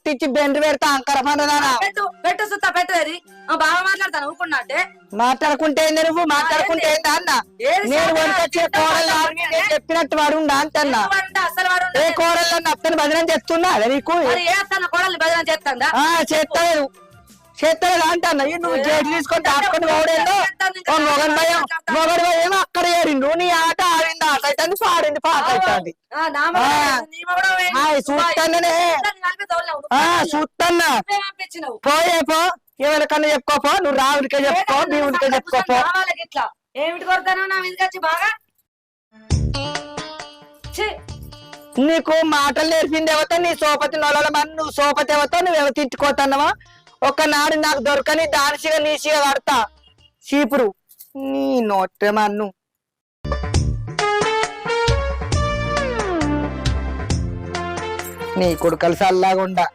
పుట్టించి బెండ్రు పెడతా అంకర పండుదానా పెట్టు సుత్తా పెట్టేది బాగా మాట్లాడతాను ఊకున్నా అంటే మాట్లాడుకుంటే ఏంది నువ్వు మాట్లాడుకుంటే ఏందా అన్న నేను వంటొచ్చే కోడలు నేను చెప్పినట్టు వాడు ఉండా అంటన్నా అసలు వాడు ఏ కోడలు అత్తని భజన చేస్తున్నా అదే నీకు ఏ అసలు కోడలు భజన చేస్తుందా చేస్తలేదు చేస్తలేదు అంటన్నా నువ్వు చేతి తీసుకొని దాచుకొని పోవడేందో మొగన్ భయం మొగడు భయం అక్కడ ఏరిండు నీ ఆట ఆడింది ఆట అయితే పాడింది పాట అవుతుంది చూస్తానే చూస్తున్నా పోయే పో ఎవరికన్నా చెప్పుకోపో నువ్వు రావుడికే చెప్పుకో దేవుడికే చెప్పుకోపో ఇట్లా ఏమిటి కొడతాను నా మీదకి వచ్చి బాగా నీకు మాటలు నేర్పింది ఎవతో నీ సోపతి నొలల మంది నువ్వు సోపతి ఎవతో నువ్వు తిట్టుకోతున్నావా ఒకనాడు నాకు దొరకని దానిసిగా నీసిగా కడతా చీపురు నీ నోట్టే మన్ను నీ కొడుకలు సల్లాగుండా